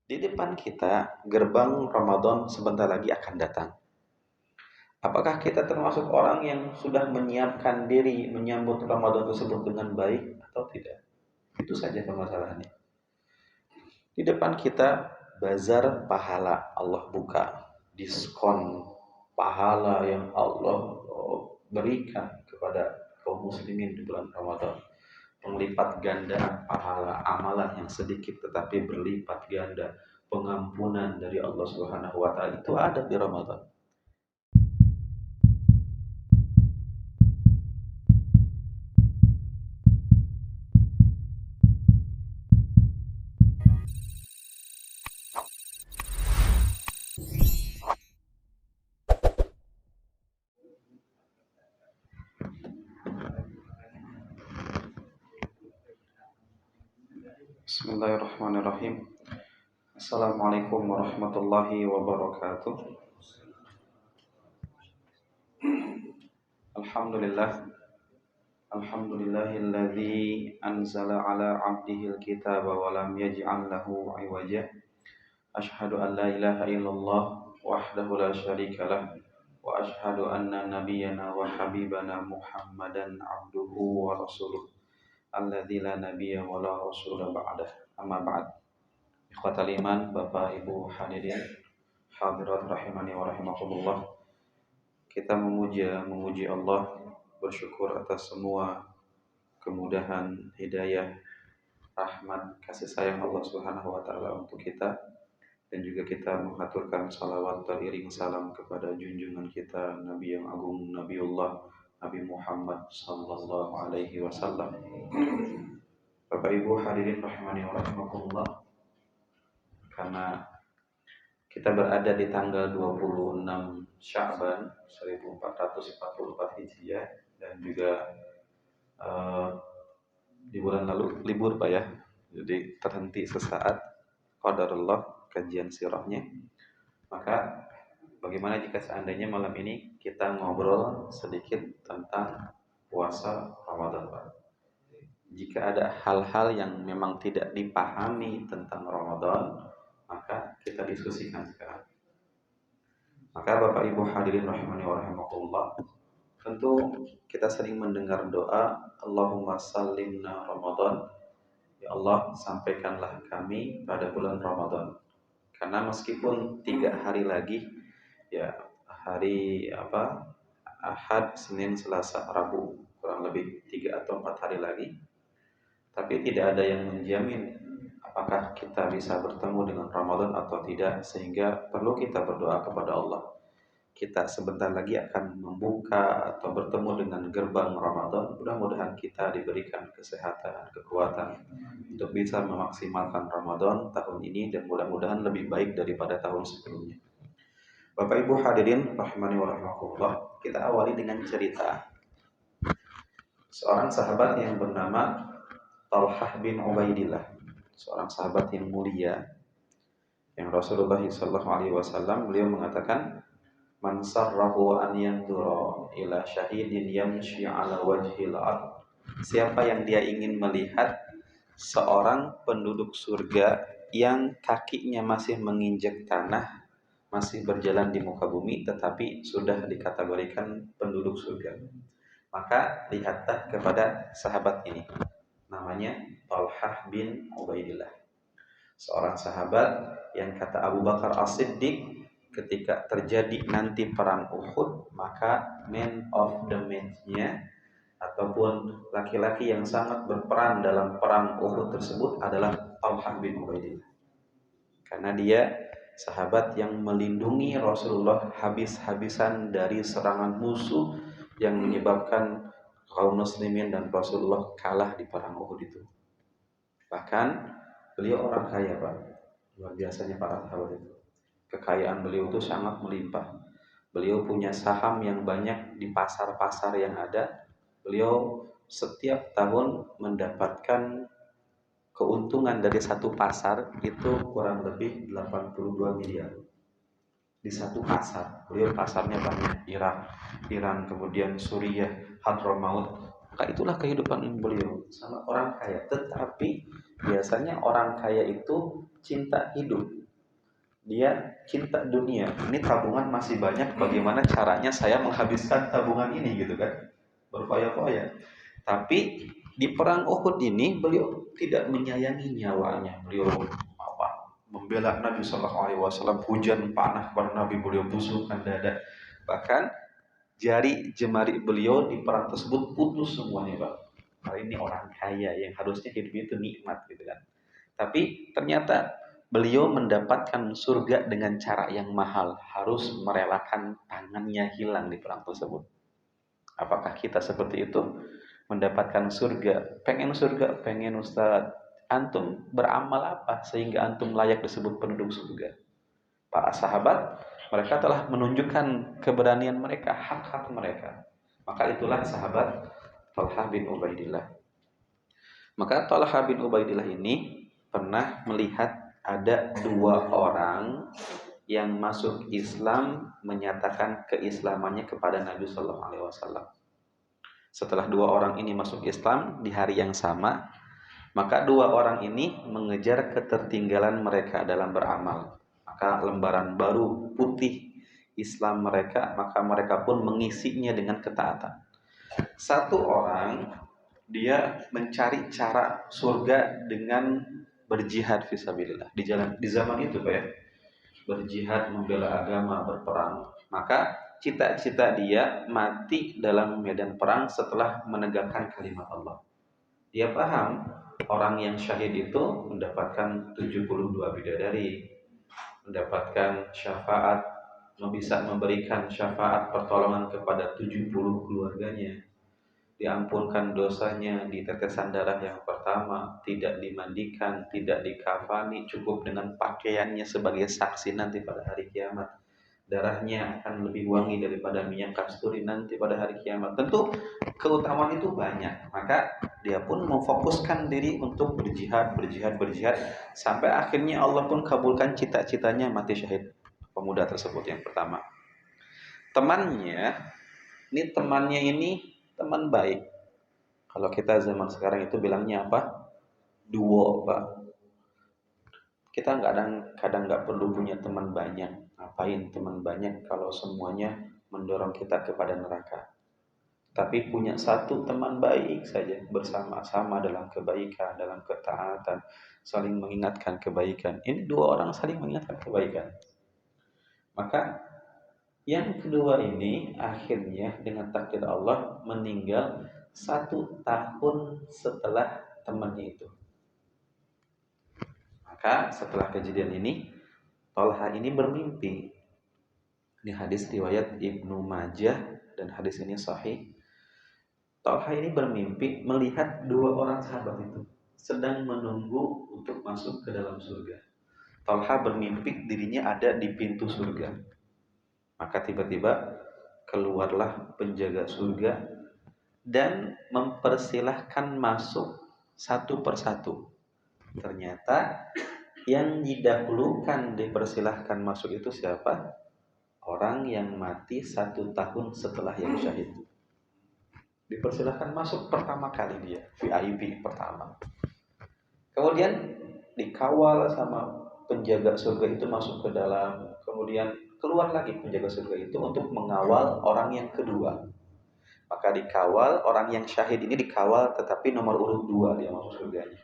Di depan kita, gerbang Ramadan sebentar lagi akan datang. Apakah kita termasuk orang yang sudah menyiapkan diri menyambut Ramadan tersebut dengan baik atau tidak? Itu saja permasalahannya. Di depan kita, bazar pahala Allah buka, diskon pahala yang Allah berikan kepada kaum muslimin di bulan Ramadan. Penglipat gandaan pahala amalan yang sedikit tetapi berlipat ganda, pengampunan dari Allah Subhanahu wa taala itu ada di Ramadan. Bismillahirrahmanirrahim. Assalamualaikum warahmatullahi wabarakatuh. Alhamdulillah. Alhamdulillahilladzi anzala ala 'abdihil kitaba wa lam yaj'al lahu 'iwaja. Asyhadu an la ilaha illallah wahdahu la syarika lah wa asyhadu anna nabiyyana wa habibana Muhammadan 'abduhu wa rasuluh alladzi la nabiyya wa la rasula ba'dah. Amma ba'd. Ikhwatal iman, Bapak Ibu hadirin hadirat rahimani wa rahimakumullah. Kita memuji Allah, bersyukur atas semua kemudahan, hidayah, rahmat, kasih sayang Allah Subhanahu wa taala untuk kita, dan juga kita mengaturkan salawat beriring salam kepada junjungan kita Nabi yang agung, Nabiullah Nabi Muhammad sallallahu alaihi wasallam. Bapak Ibu hadirin rahimani wa rahimakumullah, karena kita berada di tanggal 26 Sya'ban 1444 Hijriah, dan juga di bulan lalu libur Pak ya, jadi terhenti sesaat qadarullah kajian sirahnya. Maka bagaimana jika seandainya malam ini kita ngobrol sedikit tentang puasa Ramadan Pak? Jika ada hal-hal yang memang tidak dipahami tentang Ramadan, maka kita diskusikan sekarang. Maka Bapak Ibu hadirin rahimani wa rahimakumullah, tentu kita sering mendengar doa Allahumma sallimna Ramadan. Ya Allah, sampaikanlah kami pada bulan Ramadan. Karena meskipun 3 hari lagi, ya hari Ahad, Senin, Selasa, Rabu, kurang lebih 3 atau 4 hari lagi, tapi tidak ada yang menjamin apakah kita bisa bertemu dengan Ramadan atau tidak, sehingga perlu kita berdoa kepada Allah. Kita sebentar lagi akan membuka atau bertemu dengan gerbang Ramadan. Mudah-mudahan kita diberikan kesehatan, kekuatan untuk bisa memaksimalkan Ramadan tahun ini, dan mudah-mudahan lebih baik daripada tahun sebelumnya. Bapak Ibu hadirin rahimani wa rahimakumullah, kita awali dengan cerita seorang sahabat yang bernama Talhah bin Ubaidillah, seorang sahabat yang mulia, yang Rasulullah SAW beliau mengatakan, man sarrahu an yanzura ila syahidin yamshi ala wajhil ard. Siapa yang dia ingin melihat seorang penduduk surga yang kakinya masih menginjak tanah, masih berjalan di muka bumi, tetapi sudah dikategorikan penduduk surga, maka lihatlah kepada sahabat ini, namanya Talhah bin Ubaidillah, seorang sahabat yang kata Abu Bakar As-Siddiq, ketika terjadi nanti perang Uhud, maka man of the match-nya ataupun laki-laki yang sangat berperan dalam perang Uhud tersebut adalah Talhah bin Ubaidillah. Karena dia sahabat yang melindungi Rasulullah habis-habisan dari serangan musuh yang menyebabkan kaum muslimin dan Rasulullah kalah di perang Uhud itu. Bahkan beliau orang kaya Pak, luar biasanya para sahabat itu. Kekayaan beliau itu sangat melimpah. Beliau punya saham yang banyak di pasar-pasar yang ada. Beliau setiap tahun mendapatkan keuntungan dari satu pasar itu kurang lebih 82 miliar. Di satu pasar, beliau pasarnya banyak, Iran, kemudian Suriah, Hadramaut. Maka itulah kehidupan beliau, sangat orang kaya. Tetapi biasanya orang kaya itu cinta hidup, dia cinta dunia. Ini tabungan masih banyak, bagaimana caranya saya menghabiskan tabungan ini gitu kan, berfoya-foya. Tapi di perang Uhud ini beliau tidak menyayangi nyawanya, beliau membela Nabi Shallallahu Alaihi Wasallam, hujan panah pada Nabi, beliau busukkan dada, bahkan jari jemari beliau di perang tersebut putus semuanya, Pak. Nah, ini orang kaya yang harusnya hidup itu nikmat gitu kan. Tapi ternyata beliau mendapatkan surga dengan cara yang mahal, harus merelakan tangannya hilang di perang tersebut. Apakah kita seperti itu? Mendapatkan surga, pengen Ustaz. Antum beramal apa sehingga antum layak disebut penduduk surga? Para sahabat, mereka telah menunjukkan keberanian mereka, hak-hak mereka. Maka itulah sahabat Talha bin Ubaidillah. Maka Talha bin Ubaidillah ini pernah melihat ada dua orang yang masuk Islam, menyatakan keislamannya kepada Nabi Sallallahu Alaihi Wasallam. Setelah dua orang ini masuk Islam di hari yang sama, maka dua orang ini mengejar ketertinggalan mereka dalam beramal. Maka lembaran baru putih Islam mereka, maka mereka pun mengisinya dengan ketaatan. Satu orang dia mencari cara surga dengan berjihad fisabilillah di zaman itu, Pak ya. Berjihad, membela agama, berperang. Maka cita-cita dia mati dalam medan perang setelah menegakkan kalimat Allah. Dia paham orang yang syahid itu mendapatkan 72 bidadari, mendapatkan syafaat, bisa memberikan syafaat pertolongan kepada 70 keluarganya, diampunkan dosanya di tetesan darah yang pertama, tidak dimandikan, tidak dikafani, cukup dengan pakaiannya sebagai saksi nanti pada hari kiamat. Darahnya akan lebih wangi daripada minyak kasturi nanti pada hari kiamat. Tentu keutamaan itu banyak. Maka dia pun memfokuskan diri untuk berjihad sampai akhirnya Allah pun kabulkan cita-citanya mati syahid pemuda tersebut yang pertama. Temannya ini teman baik. Kalau kita zaman sekarang itu bilangnya apa? Duo, Pak. Kita kadang nggak perlu punya teman banyak. Ngapain teman banyak kalau semuanya mendorong kita kepada neraka? Tapi punya satu teman baik saja, bersama-sama dalam kebaikan, dalam ketaatan, saling mengingatkan kebaikan. Ini dua orang saling mengingatkan kebaikan. Maka yang kedua ini akhirnya dengan takdir Allah meninggal 1 tahun setelah temannya itu. Maka setelah kejadian ini, Talha ini bermimpi. Ini hadis riwayat Ibnu Majah dan hadis ini sahih. Talha ini bermimpi melihat dua orang sahabat itu sedang menunggu untuk masuk ke dalam surga. Talha bermimpi dirinya ada di pintu surga. Maka tiba-tiba keluarlah penjaga surga dan mempersilahkan masuk satu persatu. Ternyata yang didahulukan dipersilahkan masuk itu siapa? Orang yang mati 1 tahun setelah yang syahid. Dipersilahkan masuk pertama kali dia, VIP pertama. Kemudian dikawal sama penjaga surga itu masuk ke dalam. Kemudian keluar lagi penjaga surga itu untuk mengawal orang yang kedua. Maka dikawal, orang yang syahid ini dikawal, tetapi nomor urut 2 dia masuk surganya.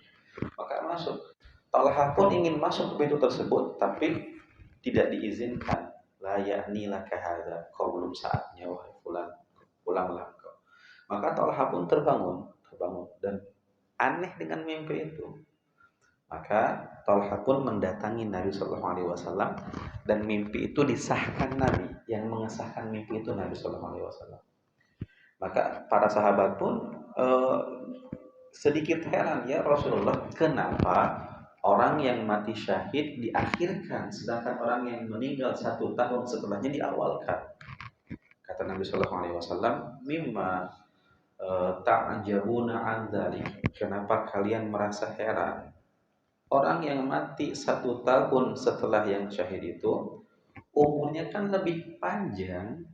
Maka masuk. Talha pun ingin masuk ke pintu tersebut, tapi tidak diizinkan. La ya'ni laka hadza, kau belum saatnya wahai fulan, pulanglah kau. Maka Talha pun terbangun dan aneh dengan mimpi itu. Maka Talha pun mendatangi Nabi Sallallahu Alaihi Wasallam dan mimpi itu disahkan Nabi. Yang mengesahkan mimpi itu Nabi Sallallahu Alaihi Wasallam. Maka para sahabat pun sedikit heran, ya Rasulullah, kenapa orang yang mati syahid diakhirkan, sedangkan orang yang meninggal 1 tahun setelahnya diawalkan? Kata Nabi Sallallahu Alaihi Wasallam, mimma ta'jabuna an dzalik. Kenapa kalian merasa heran? Orang yang mati 1 tahun setelah yang syahid itu umurnya kan lebih panjang,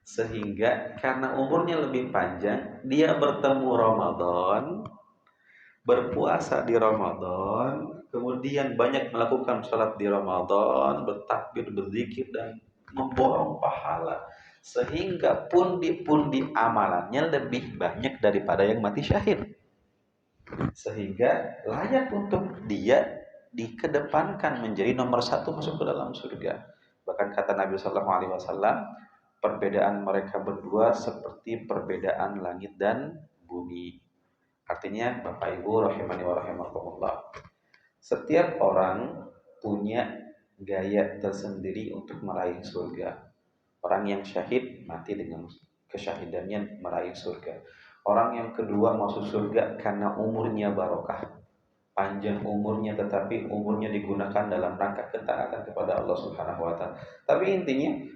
sehingga karena umurnya lebih panjang dia bertemu Ramadan, berpuasa di Ramadan, kemudian banyak melakukan sholat di Ramadan, bertakbir, berzikir, dan memborong pahala, sehingga pundi-pundi amalannya lebih banyak daripada yang mati syahid, sehingga layak untuk dia dikedepankan menjadi nomor satu masuk ke dalam surga. Bahkan kata Nabi Shallallahu Alaihi Wasallam, perbedaan mereka berdua seperti perbedaan langit dan bumi. Artinya, Bapak Ibu rahimani wa rahimakumullah, setiap orang punya gaya tersendiri untuk meraih surga. Orang yang syahid mati dengan kesyahidannya meraih surga. Orang yang kedua masuk surga karena umurnya barokah, panjang umurnya, tetapi umurnya digunakan dalam rangka ketaatan kepada Allah Subhanahu wa taala. Tapi intinya,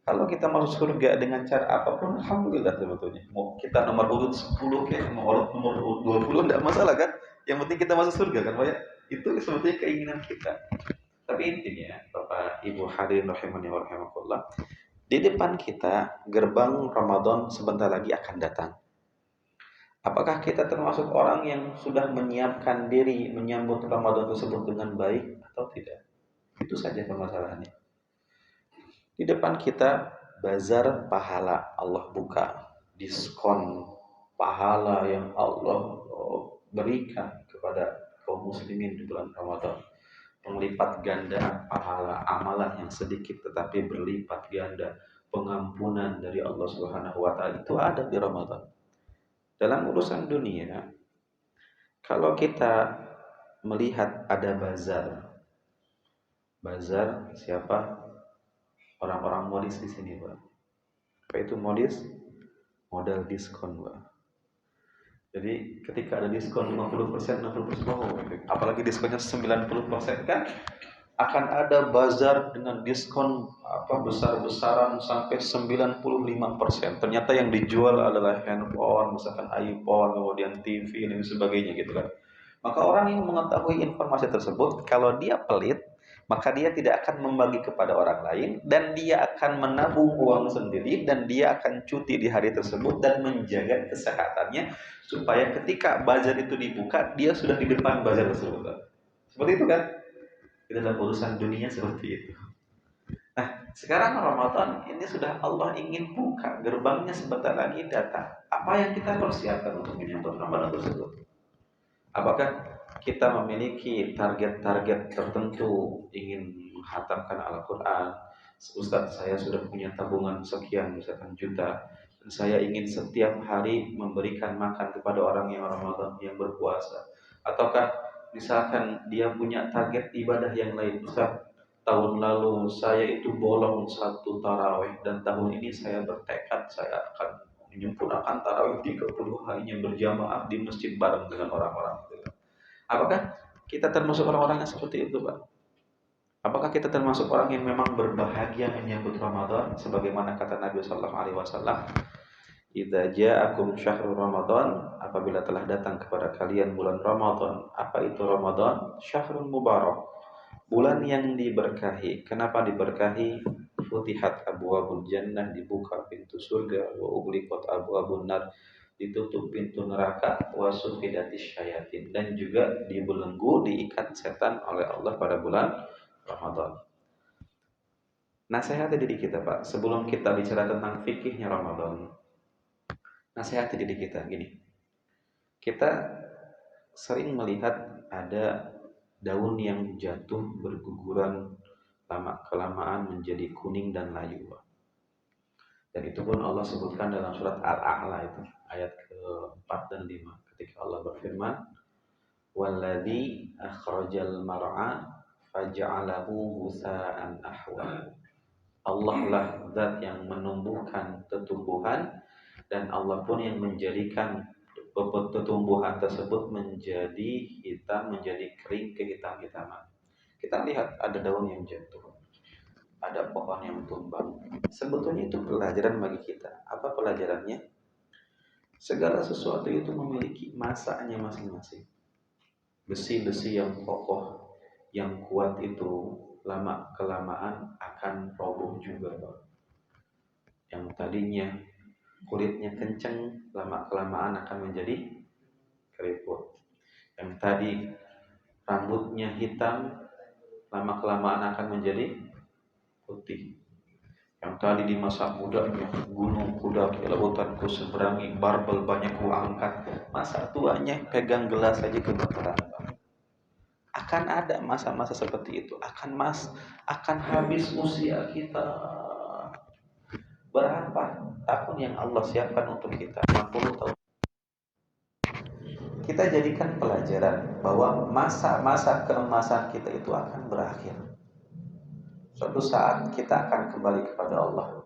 kalau kita masuk surga dengan cara apapun, alhamdulillah sebetulnya. Mau kita nomor urut 10 kayak mau nomor urut 20 enggak masalah kan? Yang penting kita masuk surga kan, Pak ya? Itu sebetulnya keinginan kita. Tapi intinya, Bapak Ibu hadirin rahimani wa rahimakumullah, di depan kita gerbang Ramadan sebentar lagi akan datang. Apakah kita termasuk orang yang sudah menyiapkan diri menyambut Ramadan tersebut dengan baik atau tidak? Itu saja permasalahannya. Di depan kita bazar pahala Allah buka, diskon pahala yang Allah berikan kepada kaum muslimin di bulan Ramadan. Penglipat ganda pahala amalan yang sedikit tetapi berlipat ganda pengampunan dari Allah Subhanahu wa taala itu ada di Ramadan. Dalam urusan dunia, kalau kita melihat ada bazar siapa? Orang-orang modis di sini, Pak. Apa itu modis? Modal diskon, Pak. Jadi ketika ada diskon 50%, 60%, oh, apalagi diskonnya 90% kan, akan ada bazar dengan diskon besar-besaran sampai 95%. Ternyata yang dijual adalah handphone, misalkan iPhone, kemudian TV dan sebagainya gitu kan. Maka orang yang mengetahui informasi tersebut, kalau dia pelit, maka dia tidak akan membagi kepada orang lain, dan dia akan menabung uang sendiri, dan dia akan cuti di hari tersebut dan menjaga kesehatannya supaya ketika bazar itu dibuka, dia sudah di depan bazar tersebut. Seperti itu kan? Itu dalam urusan dunia seperti itu. Nah, sekarang Ramadan ini sudah Allah ingin buka, gerbangnya sebentar lagi datang. Apa yang kita persiapkan untuk menyambut Ramadan tersebut? Apakah kita memiliki target-target tertentu ingin menghatamkan Al-Quran? Ustaz, saya sudah punya tabungan sekian, misalkan juta, dan saya ingin setiap hari memberikan makan kepada orang yang Ramadan yang berpuasa. Ataukah misalkan dia punya target ibadah yang lain, Ustaz, tahun lalu saya itu bolong satu tarawih, dan tahun ini saya bertekad saya akan menyempurnakan tarawih 30 harinya berjamaah di masjid bareng dengan orang-orang. Apakah kita termasuk orang-orang yang seperti itu, Pak? Apakah kita termasuk orang yang memang berbahagia menyambut Ramadan sebagaimana kata Nabi sallallahu alaihi wasallam, "Idza ja'akum syahrul Ramadan", apabila telah datang kepada kalian bulan Ramadan. Apa itu Ramadan? Syahrul mubarak, bulan yang diberkahi. Kenapa diberkahi? Futihat abwabul jannah, dibuka pintu surga, wa ughliqat abwabun nar, ditutup pintu neraka, wa sufidatis syayatin, dan juga dibelenggu, diikat setan oleh Allah pada bulan Ramadan. Nasihati diri kita, Pak, sebelum kita bicara tentang fikihnya Ramadan. Nasihati diri kita gini. Kita sering melihat ada daun yang jatuh berguguran, lama kelamaan menjadi kuning dan layu. Dan itu pun Allah sebutkan dalam surat Al-A'la, itu ayat ke-4 dan 5, ketika Allah berfirman, "Walladzi akhrajal mar'a faja'alahu ghusaa'an ahwa." Allah lah zat yang menumbuhkan tumbuhan, dan Allah pun yang menjadikan tumbuhan tersebut menjadi hitam, menjadi kering kehitam-hitaman. Kita lihat ada daun yang jatuh, ada pohon yang tumbang. Sebetulnya itu pelajaran bagi kita. Apa pelajarannya? Segala sesuatu itu memiliki masanya masing-masing. Besi-besi yang kokoh, yang kuat itu lama kelamaan akan roboh juga. Yang tadinya kulitnya kencang, lama kelamaan akan menjadi keriput. Yang tadi rambutnya hitam, lama-kelamaan akan menjadi putih. Yang tadi di masa mudanya, gunung kuda lautan ku seberangi, barbel banyak ku angkat, masa tuanya pegang gelas saja gemeteran. Akan ada masa-masa seperti itu, akan habis usia kita. Berapa tahun yang Allah siapkan untuk kita? 60 tahun. Kita jadikan pelajaran bahwa masa-masa keemasan kita itu akan berakhir. Suatu saat kita akan kembali kepada Allah.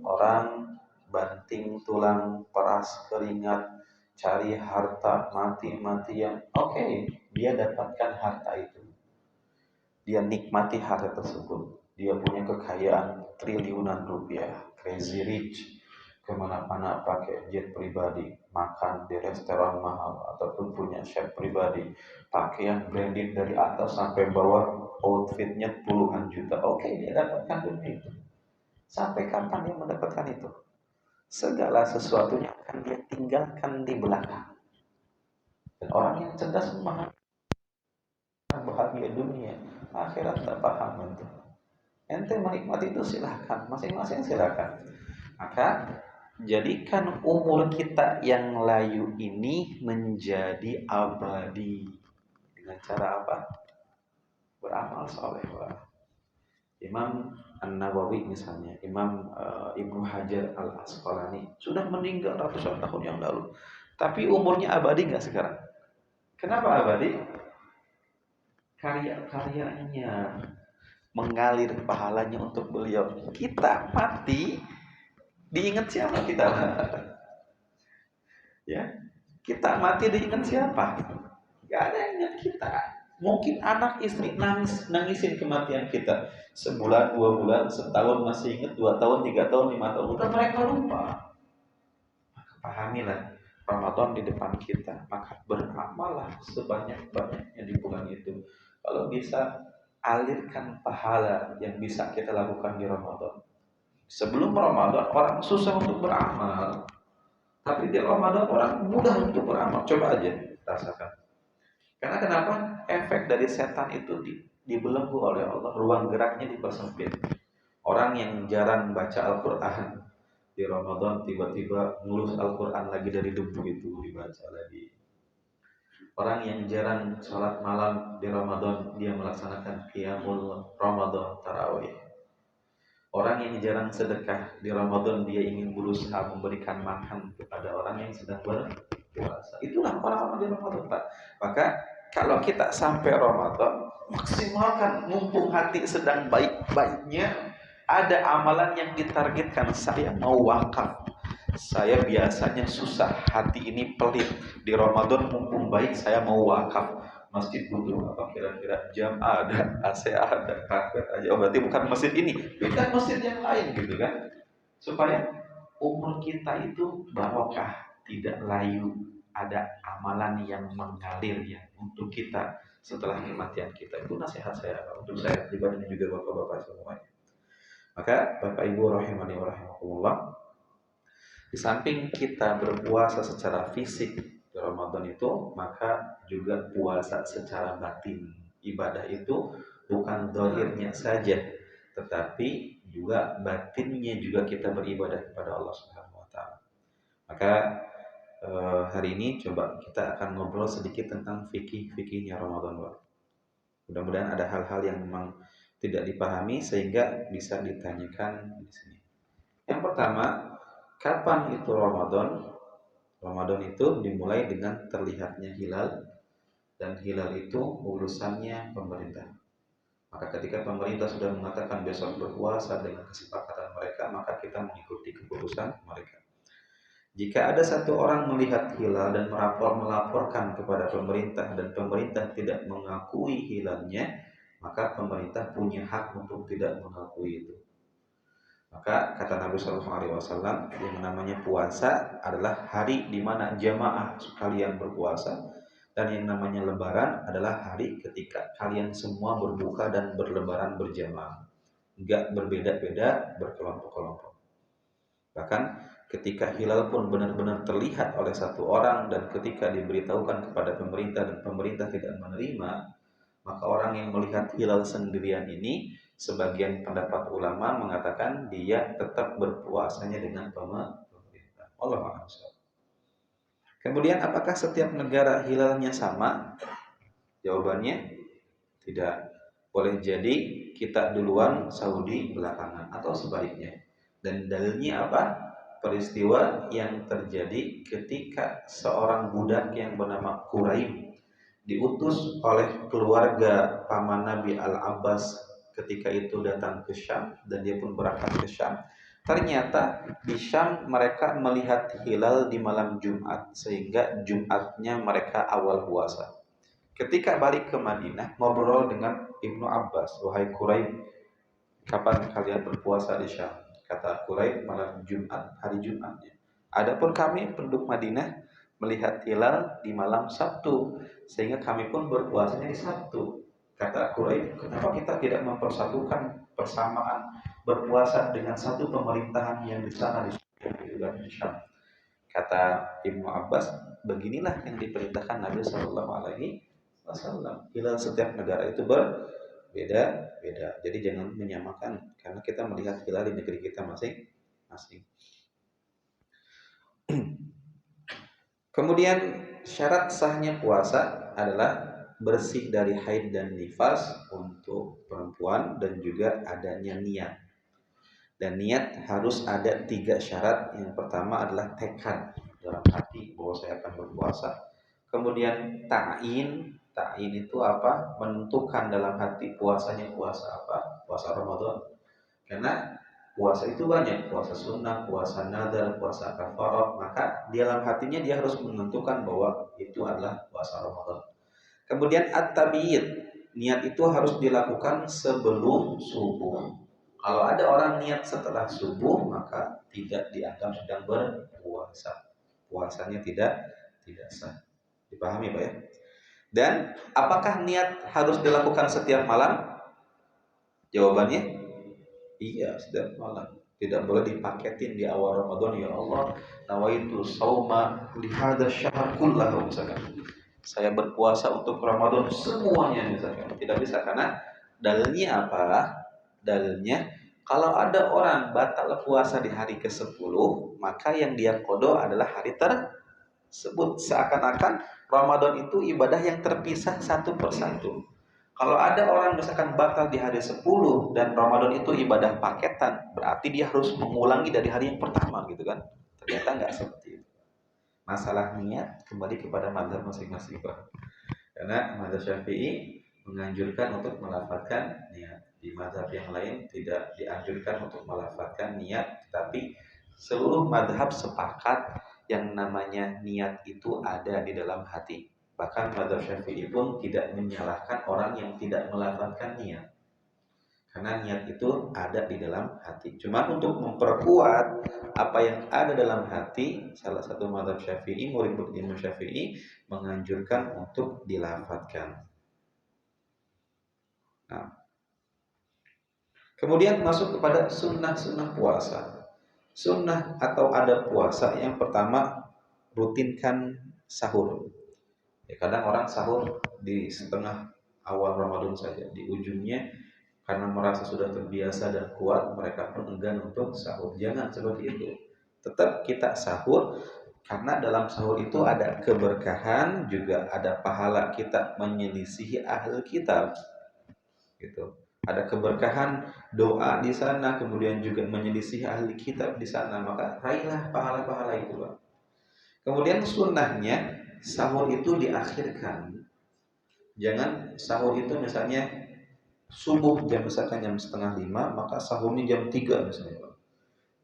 Orang banting tulang, peras keringat, cari harta mati-matian. Oke, dia dapatkan harta itu. Dia nikmati harta tersebut. Dia punya kekayaan triliunan rupiah, crazy rich, kemana-mana pakai jet pribadi, makan di restoran mahal, ataupun punya chef pribadi, pakaian branded dari atas sampai bawah, outfitnya puluhan juta. Oke, dia dapatkan dunia itu. Sampai kapan dia mendapatkan itu? Segala sesuatunya akan dia tinggalkan di belakang. Dan orang yang cerdas memahami bahagia dunia, akhirat tak paham itu. Ente menikmati itu silahkan, masing-masing silahkan. Maka jadikan umur kita yang layu ini menjadi abadi. Dengan cara apa? Beramal soleh. Imam An-Nawawi misalnya, Imam Ibnu Hajar Al-Asqalani sudah meninggal ratusan tahun yang lalu, tapi umurnya abadi nggak sekarang? Kenapa abadi? Karya-karyanya mengalir pahalanya untuk beliau. Kita mati, diingat siapa kita? Ya, kita mati diingat siapa? Gak ada yang ingat kita. Mungkin anak istri nangisin kematian kita. Sebulan, 2 bulan, setahun masih ingat, 2 tahun, 3 tahun, 5 tahun. Udah mereka lupa. Maka pahamilah Ramadan di depan kita. Maka beramallah sebanyak-banyaknya di bulan itu. Kalau bisa, alirkan pahala yang bisa kita lakukan di Ramadan. Sebelum Ramadan orang susah untuk beramal, tapi di Ramadan orang mudah untuk beramal. Coba aja rasakan. Karena kenapa? Efek dari setan itu dibelenggu oleh Allah, ruang geraknya dipersempit. Orang yang jarang baca Al-Quran di Ramadan tiba-tiba ngelus Al-Quran lagi dari debu itu dibaca lagi. Orang yang jarang sholat malam di Ramadan, dia melaksanakan qiyamul Ramadan tarawih. Orang yang jarang sedekah di Ramadan, dia ingin berusaha memberikan makan kepada orang yang sedang berpuasa. Itulah orang-orang di Ramadan, Pak. Maka kalau kita sampai Ramadan, maksimalkan, mumpung hati sedang baik-baiknya, ada amalan yang ditargetkan. Saya mau wakaf, saya biasanya susah, hati ini pelit. Di Ramadan mumpung baik, saya mau wakaf. Masjid butuh apa kira-kira? Jam ada, AC ada, karpet aja. Oh, berarti bukan masjid ini, beda masjid yang lain gitu kan? Supaya umur kita itu barokah, tidak layu. Ada amalan yang mengalir ya untuk kita setelah kematian kita. Itu nasihat saya untuk saya pribadi dan juga bapak-bapak semuanya. Maka Bapak Ibu rahimani wa rahimakumullah, di samping kita berpuasa secara fisik di Ramadan itu, maka juga puasa secara batin. Ibadah itu bukan zahirnya saja, tetapi juga batinnya juga kita beribadah kepada Allah Subhanahu wa taala. Maka hari ini coba kita akan ngobrol sedikit tentang fikihnya Ramadan, Pak. Mudah-mudahan ada hal-hal yang memang tidak dipahami sehingga bisa ditanyakan di sini. Yang pertama, kapan itu Ramadan? Ramadan itu dimulai dengan terlihatnya hilal, dan hilal itu urusannya pemerintah. Maka ketika pemerintah sudah mengatakan besok berpuasa dengan kesepakatan mereka, maka kita mengikuti keputusan mereka. Jika ada satu orang melihat hilal dan melaporkan kepada pemerintah dan pemerintah tidak mengakui hilalnya, maka pemerintah punya hak untuk tidak mengakui itu. Maka kata Nabi Shallallahu Alaihi Wasallam, yang namanya puasa adalah hari di mana jamaah sekalian berpuasa, dan yang namanya lebaran adalah hari ketika kalian semua berbuka dan berlebaran berjamaah, enggak berbeda-beda, berkelompok-kelompok. Bahkan ketika hilal pun benar-benar terlihat oleh satu orang dan ketika diberitahukan kepada pemerintah dan pemerintah tidak menerima, Maka orang yang melihat hilal sendirian ini, sebagian pendapat ulama mengatakan dia tetap berpuasanya dengan pemerintah. Allah a'lam. Kemudian apakah setiap negara hilalnya sama? Jawabannya tidak. Boleh jadi kita duluan, Saudi belakangan, atau sebaliknya. Dan dalilnya apa? Peristiwa yang terjadi ketika seorang budak yang bernama Quraib diutus oleh keluarga paman Nabi Al-Abbas ketika itu datang ke Syam, dan dia pun berangkat ke Syam. Ternyata di Syam mereka melihat hilal di malam Jumat, sehingga Jumatnya mereka awal puasa. Ketika balik ke Madinah, ngobrol dengan Ibnu Abbas, "Wahai Quraib, kapan kalian berpuasa di Syam?" Kata Quraib, "Malam Jumat, hari Jumatnya." Adapun kami penduduk Madinah melihat hilal di malam Sabtu, sehingga kami pun berpuasanya di Sabtu. Kata Quraib, "Kenapa kita tidak mempersatukan persamaan berpuasa dengan satu pemerintahan yang di sana di Syam?" Kata Ibnu Abbas, "Beginilah yang diperintahkan Nabi Shallallahu Alaihi Wasallam. Hilal setiap negara itu berbeda-beda. Jadi jangan menyamakan, karena kita melihat hilal di negeri kita masing-masing." Kemudian syarat sahnya puasa adalah bersih dari haid dan nifas untuk perempuan, dan juga adanya niat. Dan niat harus ada 3 syarat. Yang pertama adalah tekad dalam hati bahwa saya akan berpuasa. Kemudian ta'in itu apa? Menentukan dalam hati puasanya puasa apa? Puasa Ramadan. Karena puasa itu banyak, puasa sunnah, puasa nadar, puasa kafarah. Maka di dalam hatinya dia harus menentukan bahwa itu adalah puasa Ramadan. Kemudian at-tabiyyid, niat itu harus dilakukan sebelum subuh. Kalau ada orang niat setelah subuh, maka tidak dianggap sedang berpuasa. Puasanya tidak sah. Dipahami Pak ya? Dan apakah niat harus dilakukan setiap malam? Jawabannya iya, setiap malam. Tidak boleh dipaketin di awal Ramadan, ya Allah, nawaitu sauma li hadzal syahr kullahu misalkan. Saya berpuasa untuk Ramadan semuanya misalkan. Tidak bisa, karena dalilnya apa? Dalilnya kalau ada orang batal puasa di hari ke-10, maka yang dia qada adalah hari tersebut. Seakan-akan Ramadan itu ibadah yang terpisah satu persatu. Kalau ada orang misalkan batal di hari 10 dan Ramadan itu ibadah paketan, berarti dia harus mengulangi dari hari yang pertama gitu kan. Ternyata nggak seperti itu. Masalah niat kembali kepada mazhab masing-masing Pak. Karena mazhab Syafi'i menganjurkan untuk melafazkan niat. Di mazhab yang lain tidak dianjurkan untuk melafazkan niat, tapi seluruh mazhab sepakat yang namanya niat itu ada di dalam hati. Bahkan mazhab Syafi'i pun tidak menyalahkan orang yang tidak melafazkan niat. Karena niat itu ada di dalam hati. Cuma untuk memperkuat apa yang ada dalam hati, salah satu mazhab Syafi'i, murid-murid Imam Syafi'i menganjurkan untuk dilafadzkan. Nah, kemudian masuk kepada sunnah-sunnah puasa. Sunnah atau adab puasa yang pertama, rutinkan sahur. Ya, kadang orang sahur di setengah awal Ramadan saja, di ujungnya karena merasa sudah terbiasa dan kuat, mereka pun enggan untuk sahur. Jangan seperti itu. Tetap kita sahur, karena dalam sahur itu ada keberkahan, juga ada pahala kita menyelisihi ahli kitab. Gitu. Ada keberkahan doa di sana, kemudian juga menyelisihi ahli kitab di sana. Maka raihlah pahala-pahala itu, Pak. Kemudian sunnahnya sahur itu diakhirkan. Jangan sahur itu misalnya subuh misalkan jam setengah 5, maka sahurnya jam 3 misalnya.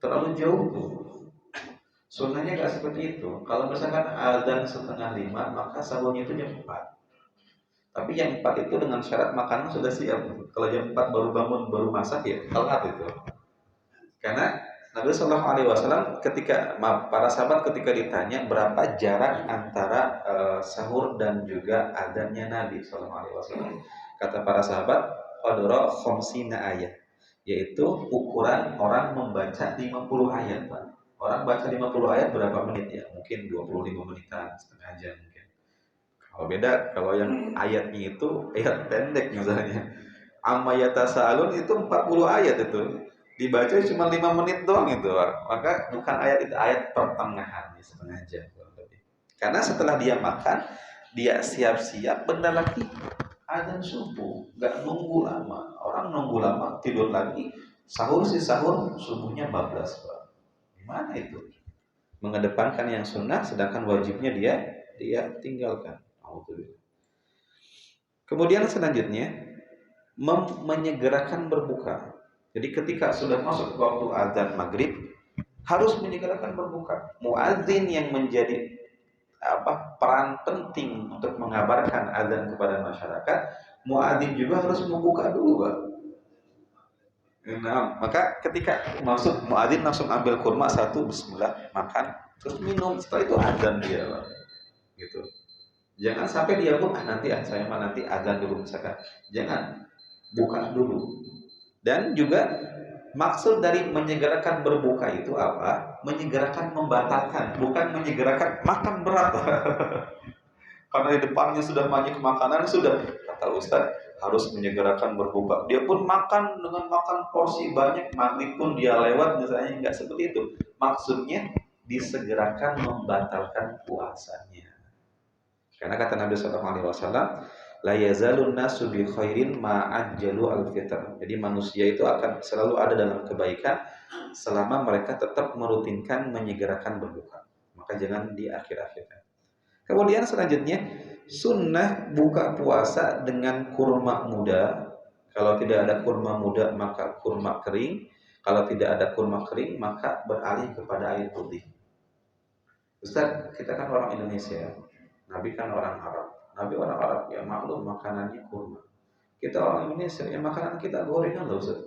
Terlalu jauh tuh. Sunnahnya gak seperti itu. Kalau misalkan azan setengah 5, maka sahurnya itu jam 4. Tapi jam 4 itu dengan syarat makanan sudah siap. Kalau jam 4 baru bangun, baru masak, ya telat itu. Karena Nabi Shallallahu Alaihi Wasallam para sahabat ketika ditanya berapa jarak antara sahur dan juga adzannya Nabi Shallallahu Alaihi Wasallam, kata para sahabat, qadra khamsina ayat, yaitu ukuran orang membaca 50 ayat, Pak. Orang baca 50 ayat berapa menit ya? Mungkin 25 menitan, setengah jam mungkin. Kalau beda kalau yang ayatnya itu ayat pendek misalnya. Amma yatasaalun itu 40 ayat itu. Dibaca cuma 5 menit doang itu, Pak. Maka bukan ayat itu, ayat pertengahan setengah jam kurang lebih. Karena setelah dia makan, dia siap-siap bentar lagi azan subuh, nggak nunggu lama. Orang nunggu lama tidur lagi, sahur sih sahur, subuhnya bablas, Pak. Gimana itu? Mengedepankan yang sunnah sedangkan wajibnya dia tinggalkan. Alhamdulillah. Kemudian selanjutnya menyegerakan berbuka. Jadi ketika sudah masuk waktu azan maghrib harus menyegerakan berbuka. Muadzin yang menjadi peran penting untuk mengabarkan azan kepada masyarakat, muadzin juga harus membuka dulu, Pak. Nah, maka ketika masuk muadzin langsung ambil kurma satu, bismillah, makan, terus minum, setelah itu azan dia, Pak. Gitu. Jangan sampai dia pun saya mah nanti azan dulu misalkan. Jangan, buka dulu. Dan juga maksud dari menyegerakan berbuka itu apa? Menyegerakan membatalkan, bukan menyegerakan makan berat. Karena di depannya sudah banyak makanan, sudah kata Ustaz harus menyegerakan berbuka. Dia pun makan dengan makan porsi banyak, maghrib pun dia lewat misalnya, enggak seperti itu. Maksudnya disegerakan membatalkan puasanya. Karena kata Nabi Sallallahu Alaihi Wasallam, la yazalun nasu bi khairin ma ajjalu al-fitr. Jadi manusia itu akan selalu ada dalam kebaikan selama mereka tetap merutinkan menyegerakan berbuka. Maka jangan di akhir-akhirkan. Kemudian selanjutnya sunnah buka puasa dengan kurma muda. Kalau tidak ada kurma muda maka kurma kering. Kalau tidak ada kurma kering maka beralih kepada air putih. Ustaz, kita kan orang Indonesia. Nabi kan orang Arab. Nabi orang Arab ya maklum makanannya kurma. Kita orang Indonesia ya makanan kita gorengan loh Ustaz.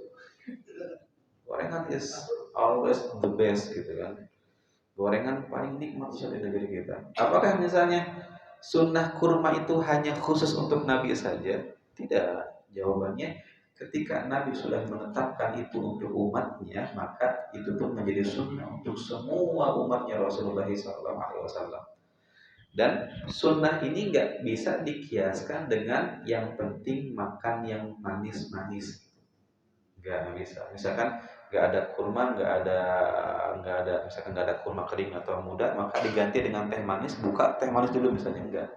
Gorengan is always the best gitu kan. Gorengan paling nikmat di negeri kita. Apakah misalnya sunnah kurma itu hanya khusus untuk Nabi saja? Tidak. Jawabannya ketika Nabi sudah menetapkan itu untuk umatnya, maka itu pun menjadi sunnah untuk semua umatnya Rasulullah SAW. Dan sunnah ini nggak bisa dikiaskan dengan yang penting makan yang manis-manis. Nggak bisa. Misalkan nggak ada kurma, misalkan nggak ada kurma kering atau muda, maka diganti dengan teh manis, buka teh manis dulu misalnya, enggak.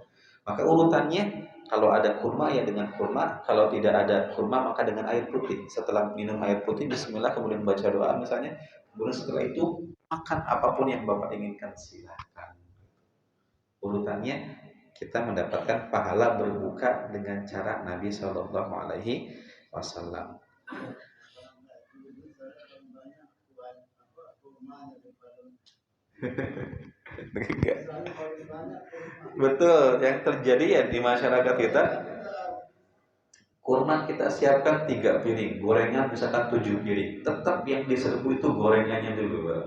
Maka urutannya kalau ada kurma ya dengan kurma, kalau tidak ada kurma maka dengan air putih. Setelah minum air putih, bismillah, kemudian baca doa misalnya, kemudian setelah itu makan apapun yang Bapak inginkan, silahkan. Urutannya kita mendapatkan pahala berbuka dengan cara Nabi Shallallahu Alaihi Wasallam. Betul, yang terjadi ya di masyarakat kita, kurma kita siapkan 3 piring, gorengan misalkan 7 piring, tetap yang diserbu itu gorengannya dulu, Bang.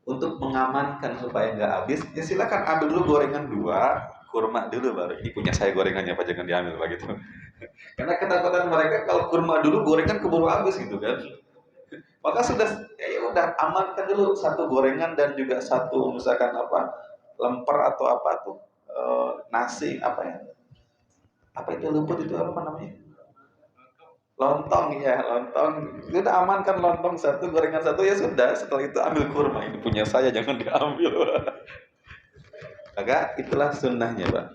Untuk mengamankan supaya nggak habis, ya silakan ambil dulu gorengan 2, kurma dulu baru ini punya saya gorengannya Pak, jangan diambil begitu. Karena ketakutan mereka kalau kurma dulu gorengan keburu habis gitu kan. Maka sudah ya udah amankan dulu satu gorengan dan juga satu misalkan lemper atau tuh nasi apa itu luput itu apa namanya, lontong ya, lontong sudah amankan, lontong satu, gorengan satu, ya sudah, setelah itu ambil kurma, ini punya saya jangan diambil. Maka itulah sunnahnya Pak.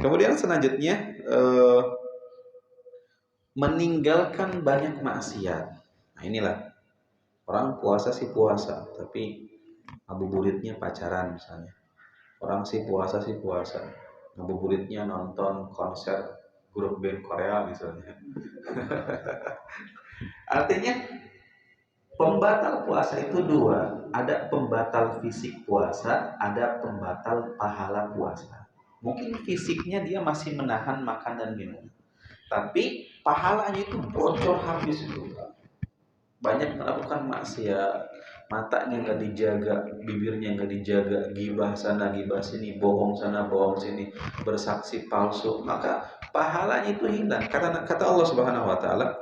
Kemudian selanjutnya meninggalkan banyak maksiat. Nah inilah, orang puasa sih puasa, tapi ngabuburitnya pacaran misalnya. Orang sih puasa, ngabuburitnya nonton konser grup band Korea misalnya. Artinya pembatal puasa itu 2. Ada pembatal fisik puasa, ada pembatal pahala puasa. Mungkin fisiknya dia masih menahan makan dan minum, tapi pahalanya itu bocor habis itu. Banyak melakukan maksiat, matanya nggak dijaga, bibirnya nggak dijaga, gibah sana gibah sini, bohong sana bohong sini, bersaksi palsu, maka pahalanya itu hilang. Kata Allah Subhanahu Wa Taala,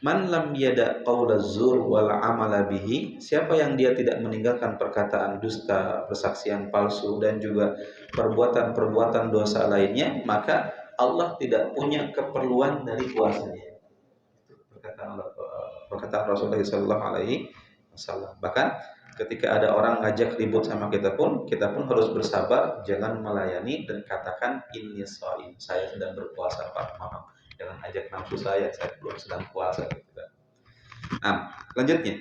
Man lam yada qaula zur wal amala bihi, siapa yang dia tidak meninggalkan perkataan dusta, persaksian palsu dan juga perbuatan-perbuatan dosa lainnya, maka Allah tidak punya keperluan dari puasanya. Perkataan Rasulullah sallallahu alaihi wasallam. Bahkan ketika ada orang ngajak ribut sama kita pun harus bersabar, jangan melayani dan katakan inni shaim, saya sedang berpuasa Pak, maaf. Jangan ajak nafsu saya belum sedang puasa gitu kan. Nah, lanjutnya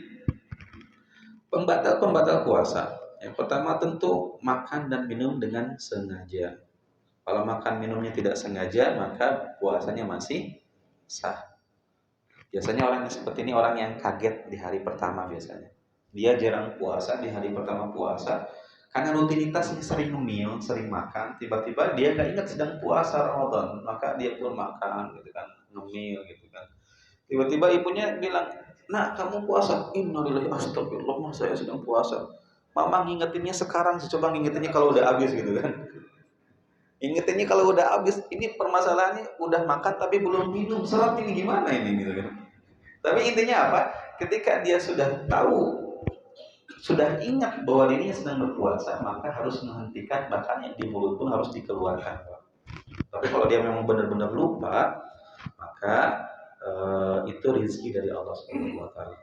pembatal puasa. Yang pertama tentu makan dan minum dengan sengaja. Kalau makan minumnya tidak sengaja, maka puasanya masih sah. Biasanya orang yang seperti ini orang yang kaget di hari pertama biasanya. Dia jarang puasa di hari pertama puasa karena rutinitasnya sering ngemil, sering makan. Tiba-tiba dia nggak ingat sedang puasa Ramadan, maka dia pun makan gitu kan, ngemil gitu kan. Tiba-tiba ibunya bilang, "Nak, kamu puasa?" "Innalillahi astagfirullah, mas saya sedang puasa." Mama ngingetinnya sekarang, coba ngingetinnya kalau udah habis gitu kan. Ingetinnya kalau udah habis, ini permasalahannya udah makan tapi belum minum. Serat ini gimana ini gitu kan. Tapi intinya apa? Ketika dia sudah tahu, sudah ingat bahwa dirinya sedang berpuasa, maka harus menghentikan, bahkan yang di mulut pun harus dikeluarkan. Tapi kalau dia memang benar-benar lupa, maka itu rezeki dari Allah Subhanahu wa taala.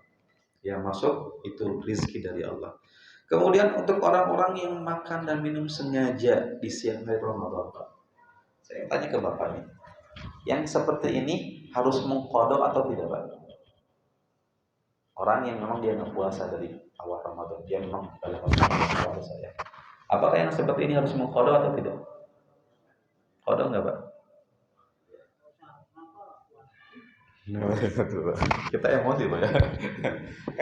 Yang masuk itu rezeki dari Allah. Kemudian untuk orang-orang yang makan dan minum sengaja di siang hari Ramadan, Pak. Saya tanya ke Bapak nih. Yang seperti ini harus mengqadha atau tidak, Pak? Orang yang memang dia nggak puasa dari awal Ramadan, dia memang dalam puasa ya. Apakah yang seperti ini harus mengqadha atau tidak? Qadha nggak, Pak? Kita emosi Pak ya.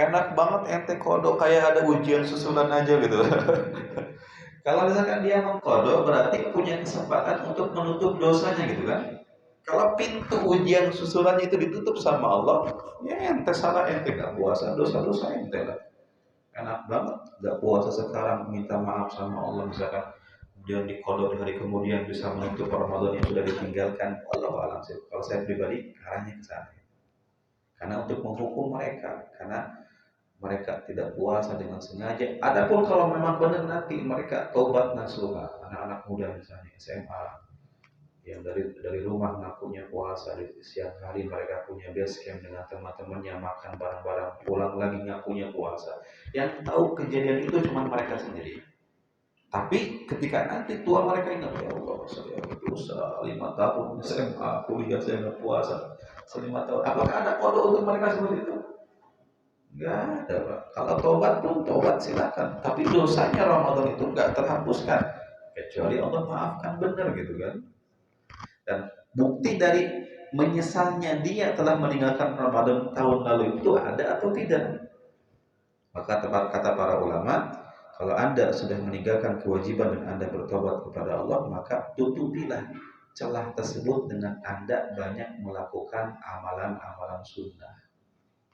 Enak banget ente kodok kayak ada ujian susulan aja gitu. Kalau misalkan dia mengkodok berarti punya kesempatan untuk menutup dosanya gitu kan. Kalau pintu ujian susulannya itu ditutup sama Allah, ya ente salah, ente gak puasa, dosa-dosa ente lah. Enak banget gak puasa sekarang minta maaf sama Allah misalkan dia dikodok di hari kemudian bisa menutup Ramadan yang sudah ditinggalkan. Allah alam sih. Kalau saya pribadi arahnya ke sana. Karena untuk menghukum mereka, karena mereka tidak puasa dengan sengaja. Adapun kalau memang benar nanti mereka tobat nasuha, anak-anak muda misalnya SMA yang dari rumah ngakunya puasa, di siang hari mereka punya base camp dengan teman-temannya makan bareng-bareng, pulang lagi ngakunya puasa. Yang tahu kejadian itu cuma mereka sendiri. Tapi ketika nanti tua mereka ingat, ya Allah, saya berdosa 5 tahun SMA, kuliah saya nggak puasa selama tahun. Apakah ada kode untuk mereka seperti itu? Enggak ada, Pak. Kalau tobat pun tobat silakan. Tapi dosanya Ramadan itu enggak terhapuskan. Kecuali Allah maafkan benar gitu kan. Dan bukti dari menyesalnya dia telah meninggalkan Ramadan tahun lalu itu ada atau tidak? Maka kata para ulama, kalau Anda sudah meninggalkan kewajiban dan Anda bertobat kepada Allah, maka tutupilah celah tersebut dengan Anda banyak melakukan amalan-amalan sunnah.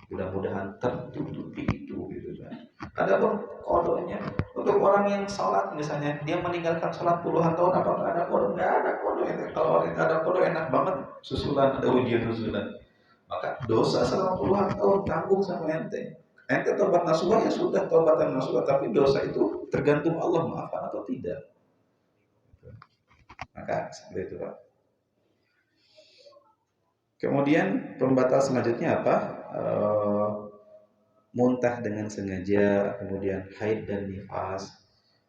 Mudah-mudahan tertutupi itu gitu kan. Adapun kodenya untuk orang yang sholat misalnya dia meninggalkan sholat puluhan tahun, apa nggak ada kode? Nggak ada kode. Kalau orang nggak ada kode enak banget, susulan ada ujian susulan. Maka dosa selama puluhan tahun tanggung sama ente. Ente tobat nasuha ya sudah tobatan nasuha, tapi dosa itu tergantung Allah maafkan atau tidak. Maka seperti itu Pak. Kemudian pembatal selanjutnya apa? Muntah dengan sengaja, kemudian haid dan nifas.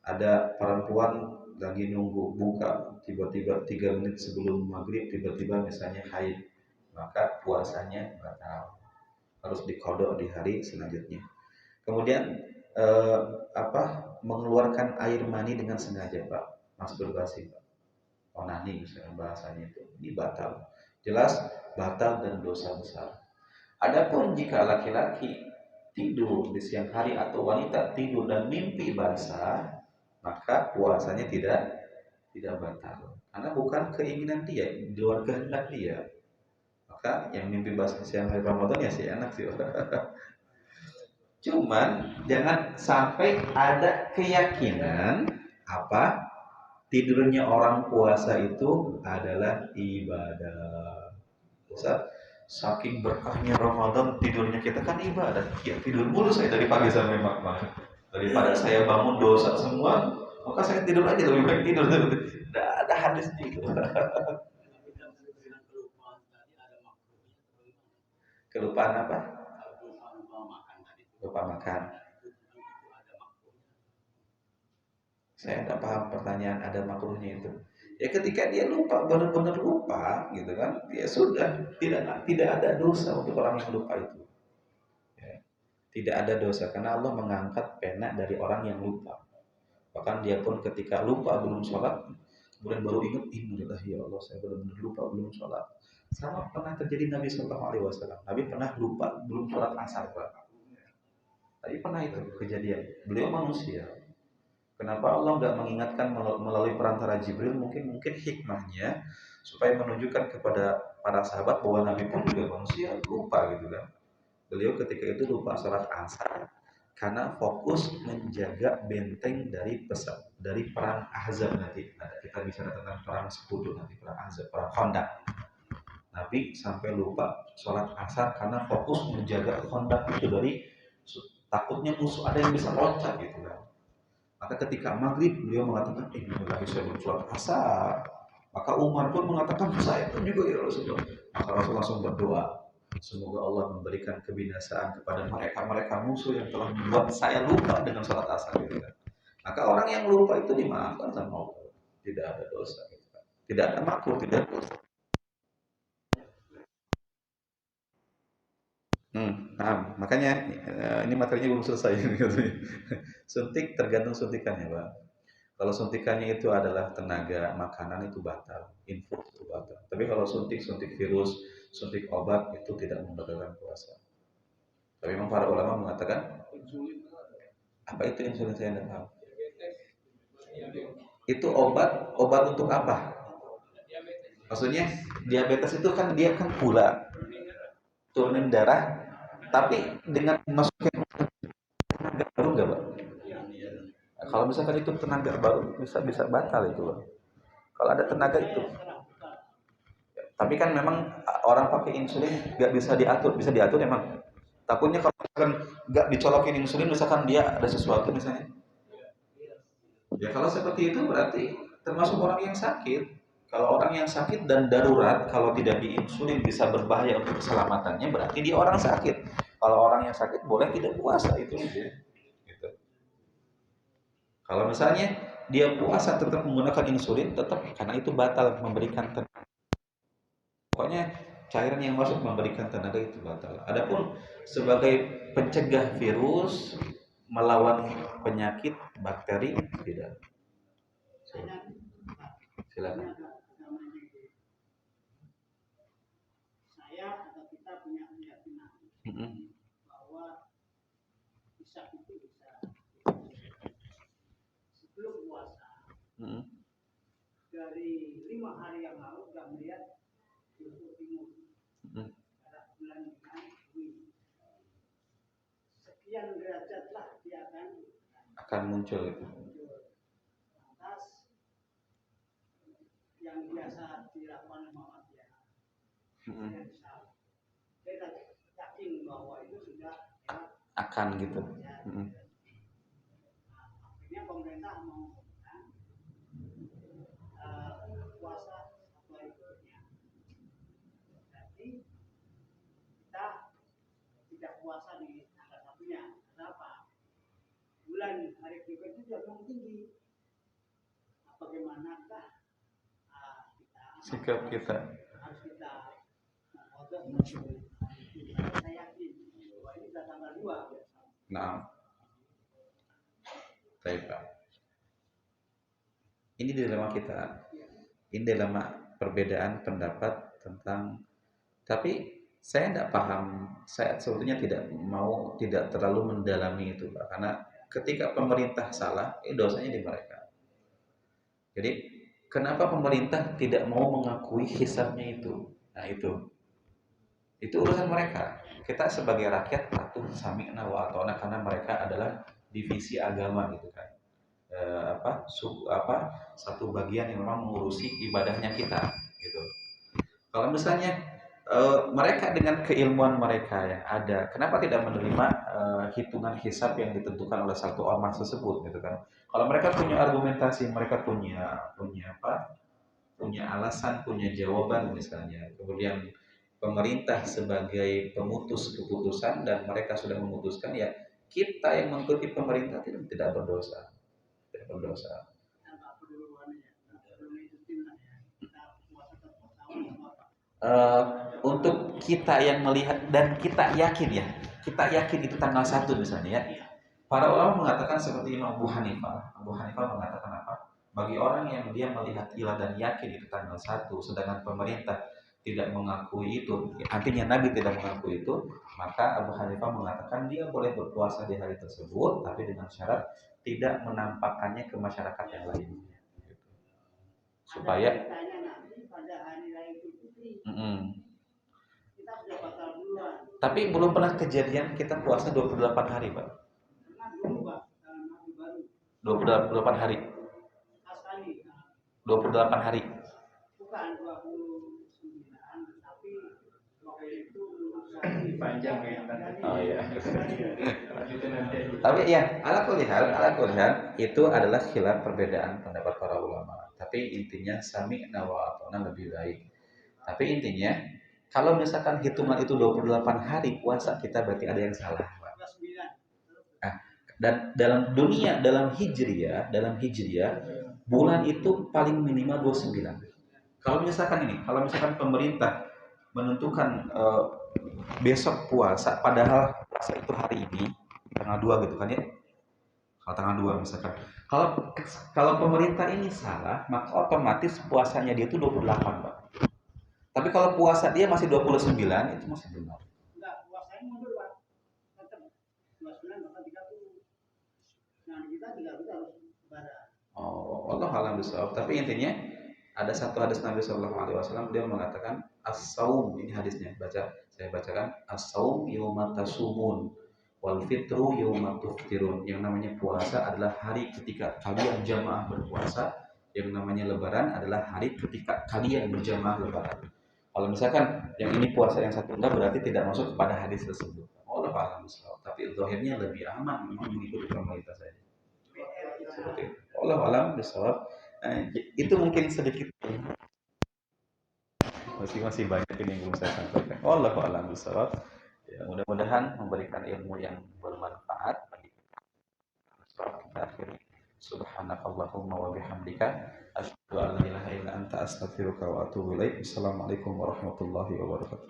Ada perempuan lagi nunggu buka, tiba-tiba 3 menit sebelum maghrib tiba-tiba misalnya haid, maka puasanya batal, harus dikodok di hari selanjutnya. Kemudian mengeluarkan air mani dengan sengaja Pak, masuk basi Pak, onani misalnya bahasanya itu, ini batal, jelas batal dan dosa besar. Adapun jika laki-laki tidur di siang hari atau wanita tidur dan mimpi basah, maka puasanya tidak batal. Karena bukan keinginan dia, di luar kehendak dia. Maka yang mimpi basah siang hari Ramadan ya sih enak sih. Cuman jangan sampai ada keyakinan apa tidurnya orang puasa itu adalah ibadah. Ustaz, Saking berkahnya Ramadan, tidurnya kita kan ibadah. Ya tidur mulu saya dari pagi sampai malam. Daripada saya bangun dosa semua, maka saya tidur aja, lebih baik tidur. Tidak ada hadisnya itu. Kelupaan apa? Lupa makan. Saya tidak paham pertanyaan ada makruhnya itu. Ya ketika dia lupa, benar-benar lupa, gitu kan? Ya sudah, tidak ada dosa untuk orang yang lupa itu. Ya, tidak ada dosa karena Allah mengangkat pena dari orang yang lupa. Bahkan dia pun ketika lupa belum sholat, kemudian baru ingat, innalillahi ya Allah, saya benar-benar lupa belum sholat. Sama pernah terjadi Nabi Shallallahu Alaihi Wasallam. Nabi pernah lupa belum sholat asar, Pak. Tapi pernah itu kejadian. Beliau manusia. Kenapa Allah nggak mengingatkan melalui perantara Jibril? Mungkin hikmahnya supaya menunjukkan kepada para sahabat bahwa Nabi pun juga manusia, lupa gitu kan. Beliau ketika itu lupa sholat asar karena fokus menjaga benteng dari perang Ahzab nanti. Nah, kita bicara tentang perang Sekutu nanti, perang Ahzab, perang Khandaq. Nabi sampai lupa sholat asar karena fokus menjaga Khandaq itu dari takutnya musuh ada yang bisa loncat gitu kan. Maka ketika maghrib beliau mengatakan, lagi saya belum sholat asar. Maka Umar pun mengatakan, saya pun juga ya Rasulullah. Maka Rasulullah langsung berdoa, semoga Allah memberikan kebinasaan kepada mereka musuh yang telah membuat saya lupa dengan sholat asar. Gitu kan. Maka orang yang lupa itu dimaafkan sama Allah, tidak ada dosa. Gitu kan. Tidak ada makruh, tidak ada dosa. Nah, makanya ini materinya belum selesai. Suntik tergantung suntikannya, Pak. Kalau suntikannya itu adalah tenaga makanan itu batal, infus itu batal. Tapi kalau suntik virus, suntik obat itu tidak membatalkan puasa. Tapi memang para ulama mengatakan apa itu insulin, saya tidak tahu. Itu obat untuk apa? Maksudnya diabetes itu kan dia kan gula, turunin darah, tapi dengan masukin tenaga baru nggak, Pak? Nah, kalau misalkan itu tenaga baru bisa batal itu, Pak. Kalau ada tenaga itu. Tapi kan memang orang pakai insulin nggak bisa diatur emang. Takutnya kalau misalkan nggak dicolokin insulin, misalkan dia ada sesuatu misalnya. Ya kalau seperti itu berarti termasuk orang yang sakit. Kalau orang yang sakit dan darurat, kalau tidak diinsulin bisa berbahaya untuk keselamatannya, berarti dia orang sakit. Kalau orang yang sakit boleh tidak puasa itu aja. Gitu. Kalau misalnya dia puasa tetap menggunakan insulin, tetap karena itu batal memberikan tenaga. Pokoknya cairan yang masuk memberikan tenaga itu batal. Adapun sebagai pencegah virus melawan penyakit bakteri tidak. Silakan. Saya atau kita punya keyakinan bahwa bisa itu bisa sebelum puasa. Dari 5 hari yang lalu sudah melihat ufuk timur pada bulan ini. Sekian derajat lah dia akan muncul itu. Lantas yang biasa dilakukan Muhammadiyah. Saya yakin bahwa itu sudah akan gitu. Akhirnya pemerintah mau puasa satu hari berikutnya. Jadi kita tidak puasa di tanggal satunya. Kenapa? Bulan hari berikutnya sudah belum tinggi. Bagaimanakah kita sikap kita? Harus kita saya yakin bahwa ini sudah tanggal 2. Nah, baik Pak. Ini dilema kita. Ini dilema perbedaan pendapat tentang. Tapi saya tidak paham. Saya sebetulnya tidak terlalu mendalami itu, Pak. Karena ketika pemerintah salah, dosanya di mereka. Jadi kenapa pemerintah tidak mau mengakui hisabnya itu? Nah itu urusan mereka. Kita sebagai rakyat patuh sami'na wa ata'na karena mereka adalah divisi agama gitu kan. Satu bagian yang memang mengurusi ibadahnya kita gitu. Kalau misalnya mereka dengan keilmuan mereka yang ada, kenapa tidak menerima hitungan hisab yang ditentukan oleh satu ormas tersebut, gitu kan? Kalau mereka punya argumentasi, mereka punya apa? Punya alasan, punya jawaban misalnya. Kemudian pemerintah sebagai pemutus keputusan dan mereka sudah memutuskan, ya kita yang mengikuti pemerintah tidak berdosa, tidak berdosa. uh, untuk kita yang melihat dan kita yakin, ya kita yakin itu tanggal 1 misalnya, ya para ulama mengatakan seperti Imam Abu Hanifah mengatakan apa, bagi orang yang dia melihat hilal dan yakin itu tanggal 1, sedangkan pemerintah tidak mengakui itu, artinya Nabi tidak mengakui itu, maka Abu Hanifah mengatakan dia boleh berpuasa di hari tersebut, tapi dengan syarat tidak menampakkannya ke masyarakat yang lain, supaya tapi belum pernah kejadian kita puasa 28 hari, Pak. 28 hari. 28 hari. Panjang ya. Oh iya. Tapi ya, ala kulihal itu adalah khilaf perbedaan pendapat para ulama. Tapi intinya sami'na wa ata'na lebih baik. Tapi intinya kalau misalkan hitungan itu 28 hari puasa, kita berarti ada yang salah, Pak. Nah, dan dalam hijriyah bulan itu paling minimal 29. Kalau misalkan pemerintah menentukan besok puasa, padahal puasa itu hari ini tanggal 2 gitu kan, ya. Kalau tanggal 2 misalkan. Kalau pemerintah ini salah, maka otomatis puasanya dia itu 28, Pak. Tapi kalau puasa dia masih 29, itu masih benar. Enggak, puasanya mundur, Pak. Tetap 29 bahkan 30. Nah, kita harus ibadah. Oh, Allah alam bisawab. Tapi intinya ada satu hadis Nabi Shallallahu Alaihi Wasallam, dia mengatakan as-saum, ini hadisnya, saya bacakan, as-saum yauma tasumun wal fitru yauma tuftirun. Yang namanya puasa adalah hari ketika kalian jamaah berpuasa, yang namanya lebaran adalah hari ketika kalian berjamaah lebaran. Kalau misalkan yang ini puasa yang satu enggak, berarti tidak masuk kepada hadis tersebut. Allah alam bisawab. Tapi zahirnya lebih aman memang mengikuti pemerintah saja. Seperti itu. Allah alam bisawab. Itu mungkin sedikit, masih banyak ini yang belum saya sampaikan. Wallahu a'lam bishawab. Ya, mudah-mudahan memberikan ilmu yang bermanfaat bagi kita. Kita akhiri. Subhanakallahumma wa bihamdika asyhadu an la ilaha illa anta astaghfiruka wa atubu ilaik. Assalamualaikum warahmatullahi wabarakatuh.